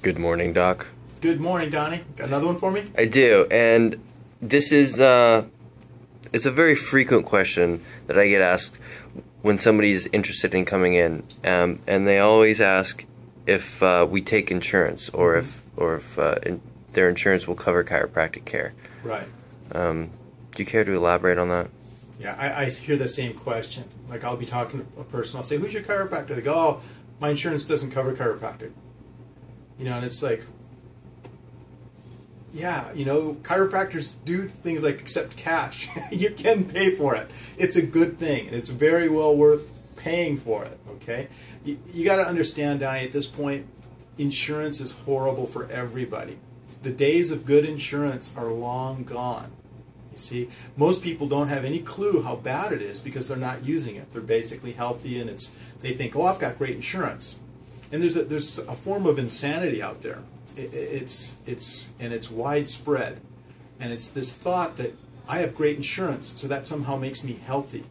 Good morning, Doc. Good morning, Donnie. Got another one for me? I do, and this is it's a very frequent question that I get asked when somebody's interested in coming in, and they always ask if we take insurance or if their insurance will cover chiropractic care. Right. Do you care to elaborate on that? Yeah, I hear the same question. Like, I'll be talking to a person, I'll say, "Who's your chiropractor?" They go, "Oh, my insurance doesn't cover chiropractic." You know, and it's like, yeah, you know, chiropractors do things like accept cash. You can pay for it. It's a good thing, and it's very well worth paying for it, okay? You got to understand, Donnie, at this point, insurance is horrible for everybody. The days of good insurance are long gone. You see, most people don't have any clue how bad it is because they're not using it. They're basically healthy, and they think, "Oh, I've got great insurance." And there's a form of insanity out there. It's widespread, and it's this thought that I have great insurance, so that somehow makes me healthy.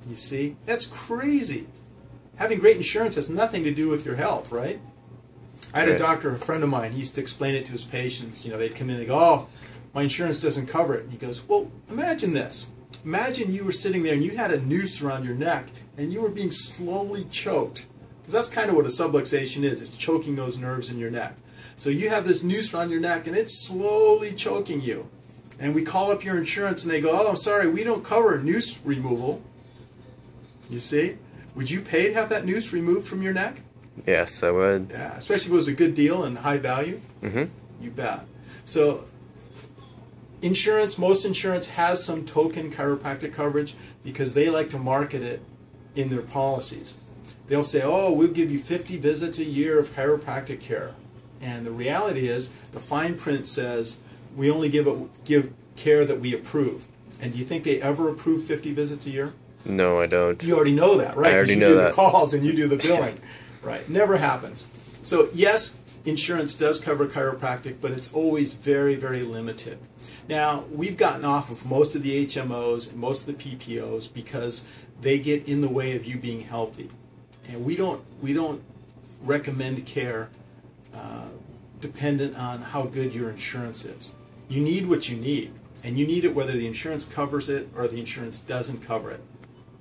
You see, that's crazy. Having great insurance has nothing to do with your health, right? I had a doctor, a friend of mine. He used to explain it to his patients. You know, they'd come in and they go, "Oh, my insurance doesn't cover it." And he goes, "Well, imagine this. Imagine you were sitting there and you had a noose around your neck and you were being slowly choked." Because that's kind of what a subluxation is. It's choking those nerves in your neck. So you have this noose around your neck and it's slowly choking you. And we call up your insurance and they go, "Oh, I'm sorry, we don't cover noose removal." You see? Would you pay to have that noose removed from your neck? Yes, I would. Yeah, especially if it was a good deal and high value. Mm-hmm. You bet. So insurance, most insurance has some token chiropractic coverage because they like to market it in their policies. They'll say, "Oh, we'll give you 50 visits a year of chiropractic care." And the reality is, the fine print says, we only give care that we approve. And do you think they ever approve 50 visits a year? No, I don't. You already know that, right? I already know know that. You do that. the calls and you do the billing. Right. Never happens. So, yes, insurance does cover chiropractic, but it's always very, very limited. Now, we've gotten off of most of the HMOs and most of the PPOs because they get in the way of you being healthy. And we don't recommend care dependent on how good your insurance is. You need what you need, and you need it whether the insurance covers it or the insurance doesn't cover it.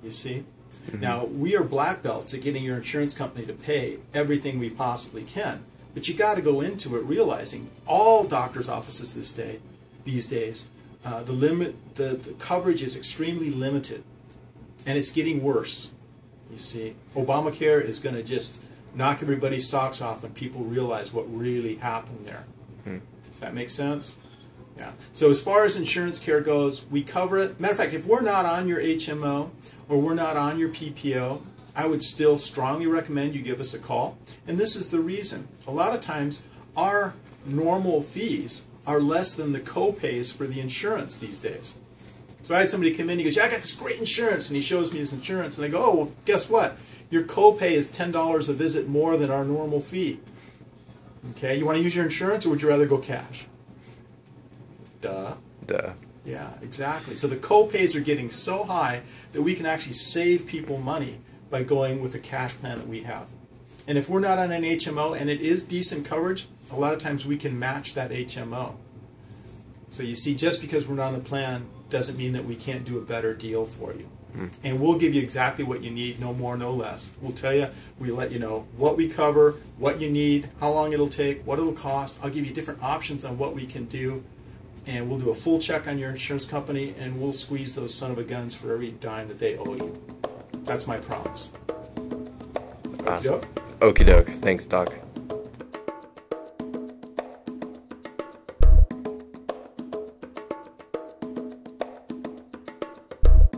You see? Mm-hmm. Now, we are black belts at getting your insurance company to pay everything we possibly can, but you got to go into it realizing all doctors' offices these days, the coverage is extremely limited, and it's getting worse. You see, Obamacare is going to just knock everybody's socks off when people realize what really happened there. Does that make sense? Yeah. So as far as insurance care goes, we cover it. Matter of fact, if we're not on your HMO or we're not on your PPO, I would still strongly recommend you give us a call. And this is the reason. A lot of times, our normal fees are less than the co-pays for the insurance these days. So I had somebody come in, he goes, "Yeah, I got this great insurance," and he shows me his insurance, and I go, "Oh, well, guess what? Your copay is $10 a visit more than our normal fee." Okay, you want to use your insurance, or would you rather go cash? Duh. Duh. Yeah, exactly. So the copays are getting so high that we can actually save people money by going with the cash plan that we have. And if we're not on an HMO, and it is decent coverage, a lot of times we can match that HMO. So you see, just because we're not on the plan doesn't mean that we can't do a better deal for you. And we'll give you exactly what you need, no more, no less. We'll tell you, we let you know what we cover, what you need, how long it'll take, what it'll cost. I'll give you different options on what we can do, and we'll do a full check on your insurance company, and we'll squeeze those son of a guns for every dime that they owe you. That's my promise. Awesome. Okie doke. Thanks, Doc.